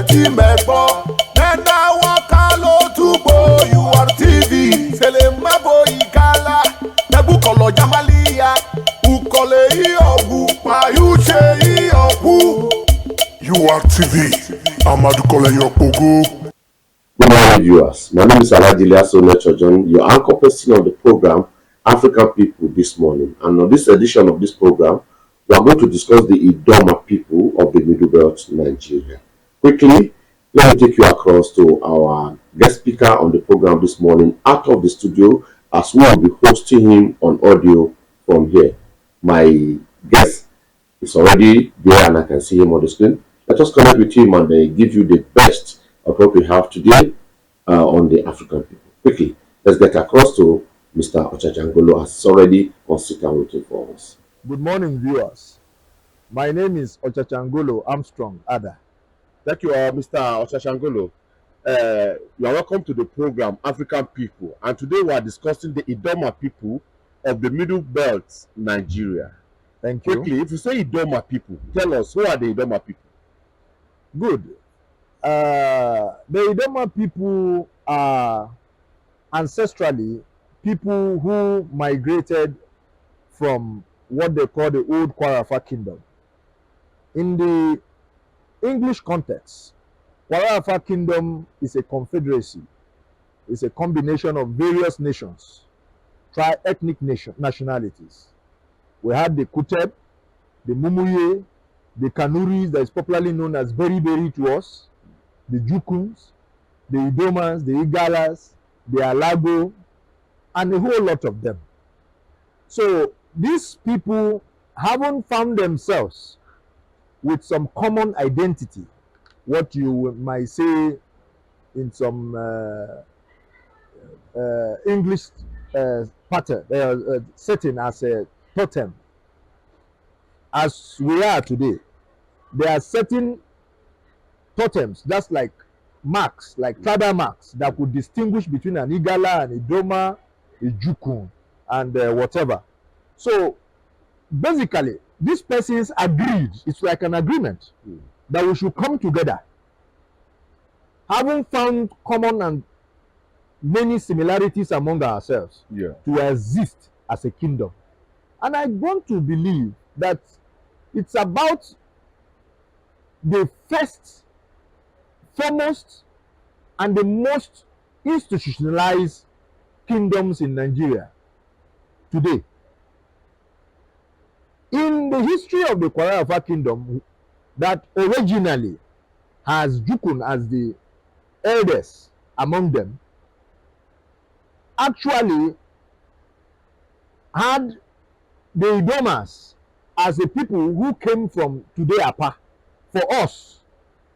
tí mẹ́gbọ́. Nena wakalo tubo URTV. Sele mabo ikala. Nebu kolo jamalia. Ukole iogu. Mayuche iogu. URTV. Amadu Kole Yokogo. Good morning, viewers. My name is Alhaji Ilyasu Onechojon, your anchor person on the program African People this morning. And on this edition of this program, we are going to discuss the Idoma people of the Middle Belt, Nigeria. Quickly, let me take you across to our guest speaker on the program this morning out of the studio, as we will be hosting him on audio from here. My guest is already there and I can see him on the screen. Let us connect with him and give you the best of what we have today on the African people. Quickly, let's get across to Mr. Ochachangolo as already considered waiting for us. Good morning, viewers. My name is Ochachangolo Armstrog Ada. Thank you, Mr. Ochachangolo. You are welcome to the program African People, and today we are discussing the Idoma people of the Middle Belt, Nigeria. Thank you. Quickly, if you say Idoma people, tell us who are the Idoma people? Good. The Idoma people are ancestrally people who migrated from what they call the old Kwararafa kingdom. In the English context, Kwararafa kingdom is a confederacy. It's a combination of various nations, tri-ethnic nationalities. We have the Kuteb, the Mumuye, the Kanuris that is popularly known as Beriberi to us, the Jukuns, the Idomas, the Igalas, the Alago, and a whole lot of them. So these people haven't found themselves with some common identity, what you might say in some English pattern, setting as a totem. As we are today, there are certain totems, that's like marks, like tribal marks that could distinguish between an Igala, an Idoma, a Jukun, and whatever. So basically, these persons agreed, it's like an agreement, that we should come together, having found common and many similarities among ourselves, to exist as a kingdom. And I want to believe that it's about the first, foremost, and the most institutionalized kingdoms in Nigeria today. In the history of the Kwararafa kingdom, that originally has Jukun as the eldest among them, actually had the Idomas as a people who came from today Apa. For us,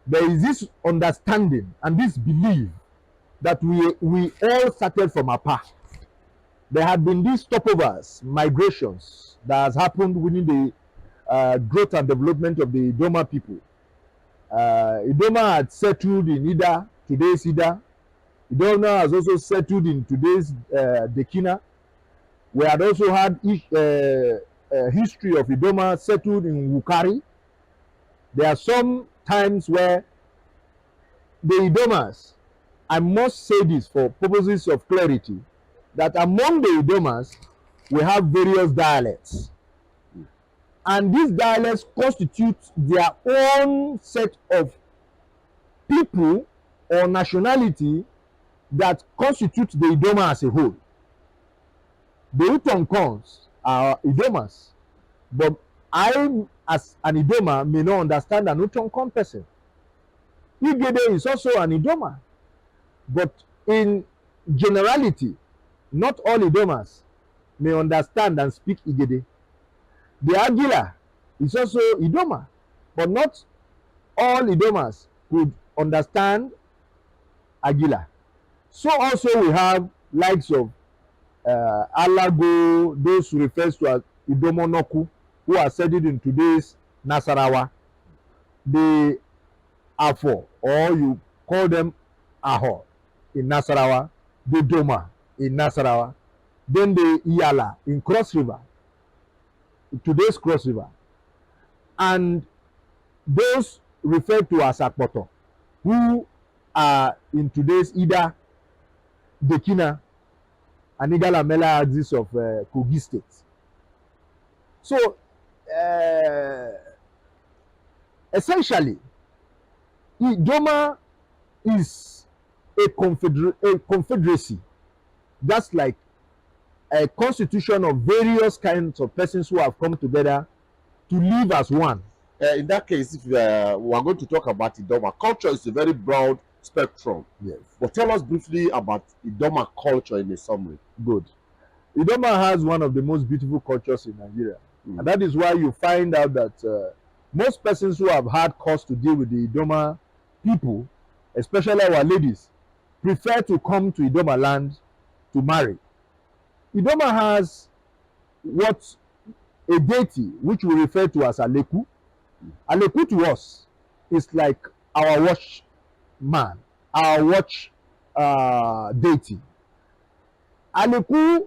there is this understanding and this belief that we all started from Apa. There had been these stopovers, migrations that has happened within the growth and development of the Idoma people. Idoma had settled in Ida, today's Ida. Idoma has also settled in today's Dekina. We had also had history of Idoma settled in Wukari. There are some times where the Idomas, I must say this for purposes of clarity, that among the Idomas, we have various dialects. And these dialects constitute their own set of people or nationality that constitute the Idoma as a whole. The Utonkons are Idomas, but I, as an Idoma, may not understand an Utonkon person. Igede is also an Idoma, but in generality, not all Idomas may understand and speak Igede. The Agila is also Idoma, but not all Idomas could understand Agila. So also we have likes of Alago, those who refers to as Idomonoku, who are settled in today's Nasarawa. The Afo, or you call them Aho in Nasarawa, the Doma in Nasarawa, then the Iyala in Cross River, today's Cross River, and those referred to as Akpoto. who are in today's either Burkina and Igalamela axis of Kogi State. So, essentially, Idoma is a confederacy, just like a constitution of various kinds of persons who have come together to live as one. In that case, if we are going to talk about Idoma, culture is a very broad spectrum. Yes. But tell us briefly about Idoma culture in a summary. Good. Idoma has one of the most beautiful cultures in Nigeria. And that is why you find out that most persons who have had cause to deal with the Idoma people, especially our ladies, prefer to come to Idoma land to marry. Idoma has what a deity which we refer to as Aleku. Aleku to us is like our watchman, our watch deity. Aleku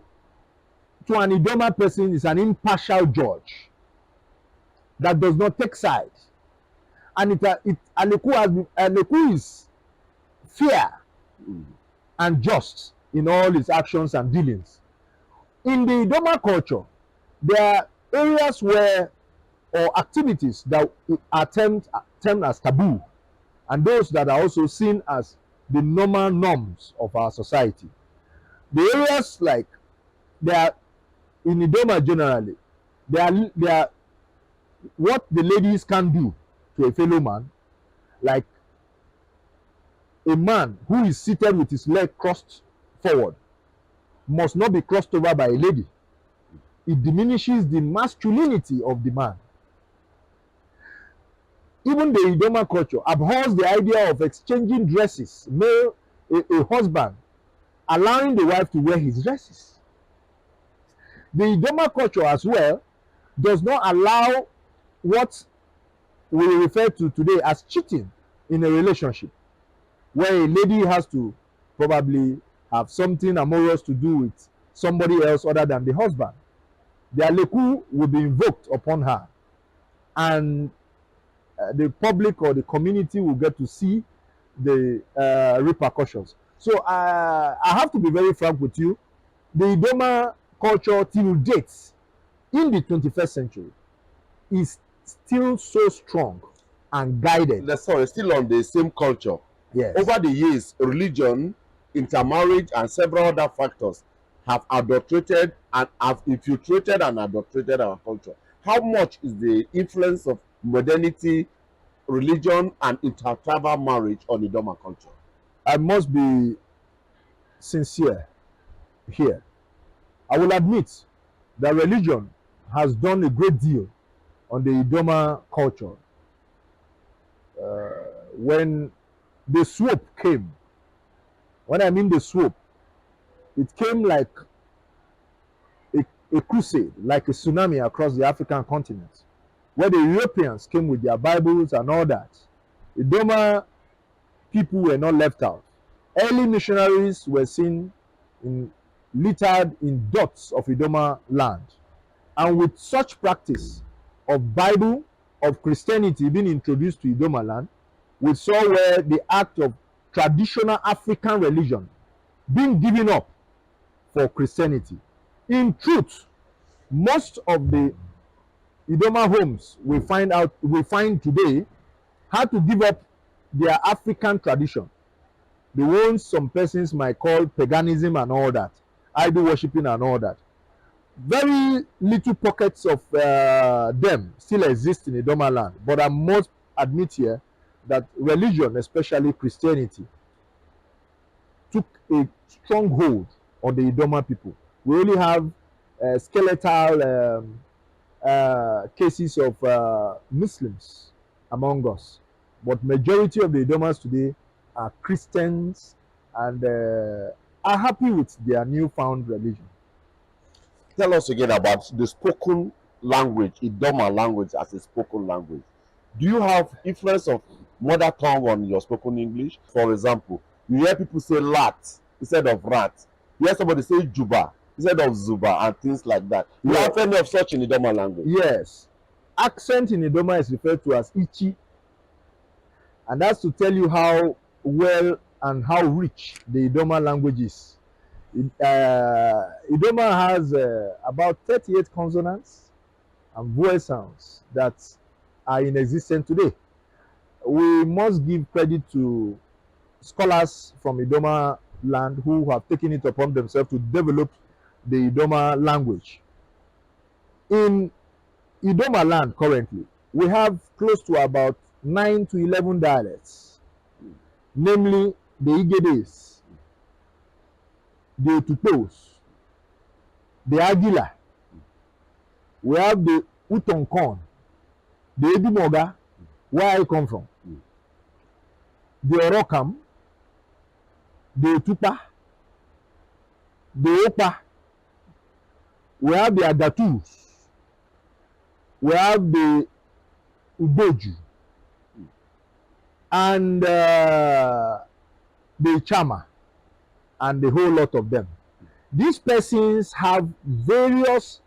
to an Idoma person is an impartial judge that does not take sides. And Aleku is fair and just in all his actions and dealings. In the Idoma culture, there are areas where or activities that are termed as taboo, and those that are also seen as the normal norms of our society. The areas like they are in Idoma generally, they are what the ladies can do to a fellow man, like a man who is seated with his leg crossed forward must not be crossed over by a lady. It diminishes the masculinity of the man. Even the Idoma culture abhors the idea of exchanging dresses, a husband allowing the wife to wear his dresses. The Idoma culture as well does not allow what we refer to today as cheating in a relationship, where a lady has to probably have something amorous to do with somebody else other than the husband. The Aleku will be invoked upon her, and the public or the community will get to see the repercussions. So I have to be very frank with you. The Idoma culture till date in the 21st century is still so strong and guided. Sorry, still on the same culture. Yes. Over the years, religion, intermarriage, and several other factors have adulterated and have infiltrated and adulterated our culture. How much is the influence of modernity, religion, and intertribal marriage on Idoma culture? I must be sincere here. I will admit that religion has done a great deal on the Idoma culture. When the swoop came, when I mean the swoop, it came like a crusade, like a tsunami across the African continent, where the Europeans came with their Bibles and all that. Idoma people were not left out. Early missionaries were seen littered in dots of Idoma land. And with such practice of Bible, of Christianity being introduced to Idoma land, we saw where the act of traditional African religion being given up for Christianity. In truth, most of the Idoma homes we find today had to give up their African tradition, the ones some persons might call paganism and all that, idol worshipping and all that. Very little pockets of them still exist in Idoma land, but I must admit here that religion, especially Christianity, took a strong hold on the Idoma people. We only have skeletal cases of Muslims among us, but majority of the Idomas today are Christians and are happy with their newfound religion. Tell us again about the spoken language, Idoma language as a spoken language. Do you have influence of mother tongue on your spoken English? For example, you hear people say lat instead of rat. You hear somebody say juba instead of zuba and things like that. You have any of such in Idoma language? Yes. Accent in Idoma is referred to as ichi. And that's to tell you how well and how rich the Idoma language is. Idoma has about 38 consonants and vowel sounds that are in existence today. We must give credit to scholars from Idoma land who have taken it upon themselves to develop the Idoma language. In Idoma land currently, we have close to about 9 to 11 dialects, namely the Igedes, the Otupos, the Agila, we have the Utonkon, the Edumoga, where I come from, the Orokam, the Otupa, the Opa, we have the Agatus, we have the Uboju, and the Chama, and the whole lot of them. These persons have various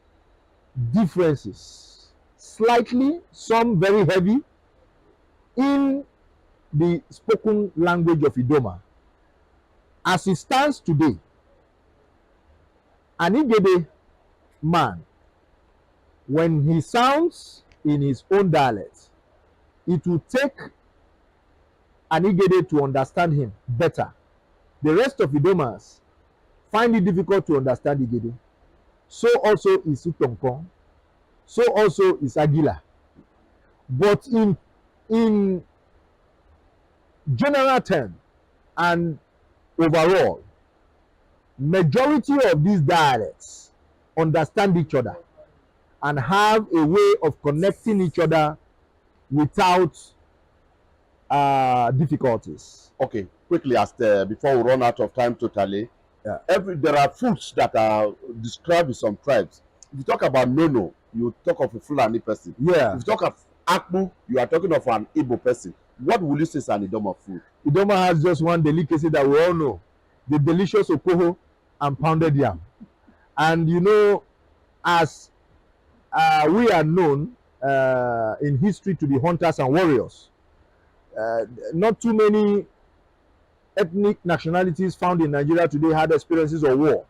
differences, slightly, some very heavy, in the spoken language of Idoma. As it stands today, an Igede man, when he sounds in his own dialect, it will take an Igede to understand him better. The rest of Idomas find it difficult to understand Igede. So also is Utonkon. So also is Agila. But in general term and overall, majority of these dialects understand each other and have a way of connecting each other without difficulties. Okay, quickly, before we run out of time totally, Yeah. there are foods that are described in some tribes. If you talk about nono, you talk of a Fulani person. Yeah. If you talk of akpu, you are talking of an Igbo person. What will you say is an Idoma food? Idoma has just one delicacy that we all know, the delicious okoho and pounded yam. And you know, as we are known in history to be hunters and warriors, not too many ethnic nationalities found in Nigeria today had experiences of war.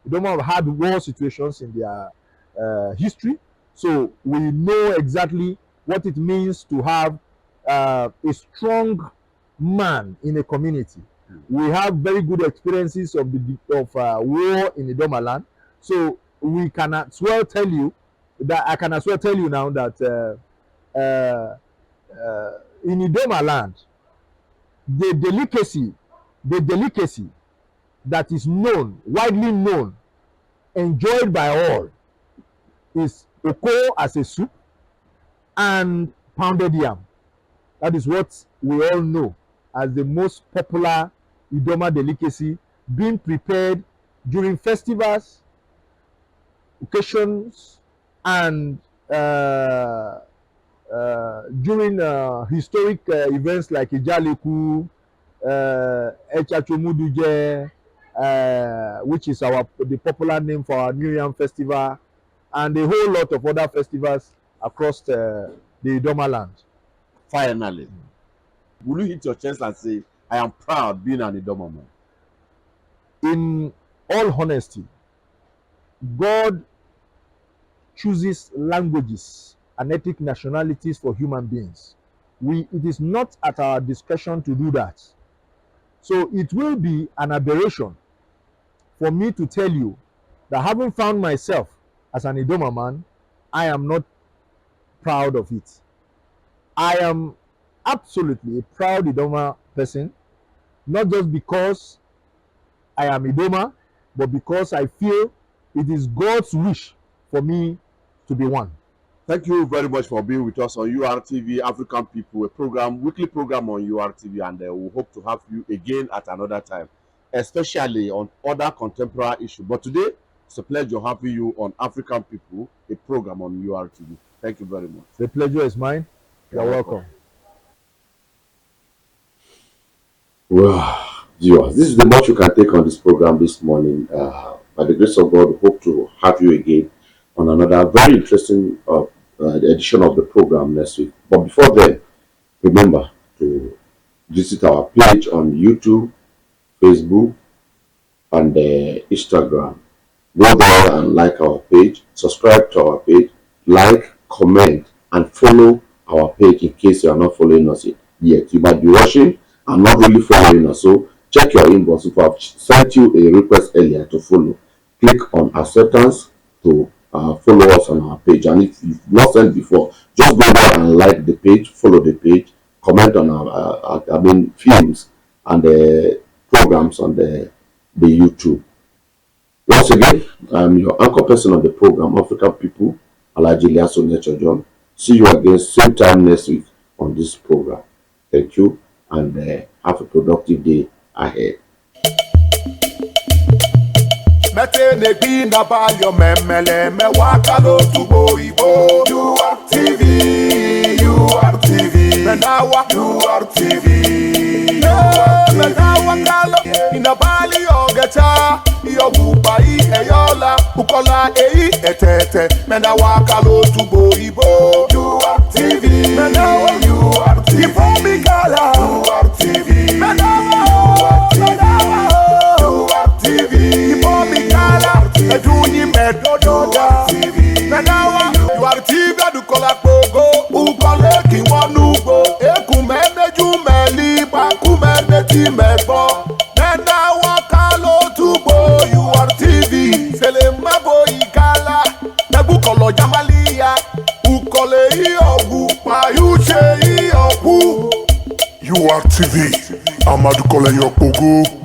Idoma have had war situations in their history, so we know exactly what it means to have a strong man in a community. We have very good experiences of war in Idoma land, so we can as well tell you that I can as well tell you now that in Idoma land, the delicacy that is known, widely known, enjoyed by all, is oko as a soup and pounded yam. That is what we all know as the most popular Idoma delicacy, being prepared during festivals, occasions, and during historic events like Ijaliku, Echachomuduje, which is the popular name for our New Yam festival, and a whole lot of other festivals across the Idoma land. Finally, will you hit your chest and say, I am proud being an Idoma man? In all honesty, God chooses languages and ethnic nationalities for human beings. It is not at our discretion to do that. So it will be an aberration for me to tell you that having found myself as an Idoma man, I am not proud of it. I am absolutely a proud Idoma person, not just because I am Idoma, but because I feel it is God's wish for me to be one. Thank you very much for being with us on URTV African People, a weekly program on URTV, and we hope to have you again at another time, especially on other contemporary issues. But today, it's a pleasure having you on African People, a program on URTV. Thank you very much. The pleasure is mine. You're welcome. Well, viewers, this is the much you can take on this program this morning. By the grace of God, we hope to have you again on another very interesting edition of the program next week. But before then, remember to visit our page on YouTube, Facebook, and Instagram. Go there and like our page, subscribe to our page, like, comment, and follow our page in case you are not following us yet. You might be watching and not really following us, so check your inbox. If I've sent you a request earlier to follow, click on acceptance to follow us on our page. And if you've not sent before, just go there and like the page, follow the page, comment on our films and programs on the YouTube. Once again, I'm your anchor person on the program, African People, John. See you again same time next week on this program. Thank you, and have a productive day ahead. Metene gbina bayo memele me wakalo tubo ibo. You are TV, you are TV. Menawa, you are TV. Menawa kalo ina bali ogeta. Yobuba eyola ukola etete. Menawa kalo tubo ibo. You are TV, menawa you are TV. Ibo mi kala, you are TV. Menawa, menawa. Eduni medododa Menawa you are TV adukola pogo Ukole ki wanugo Ekumene jumeli Bakumene timebo Menawa kalo tubo You are TV Selemabo igala Nebukolo jamalia Ukole iogu Mayuche iogu You are TV. Amadou Kole Yokpogo.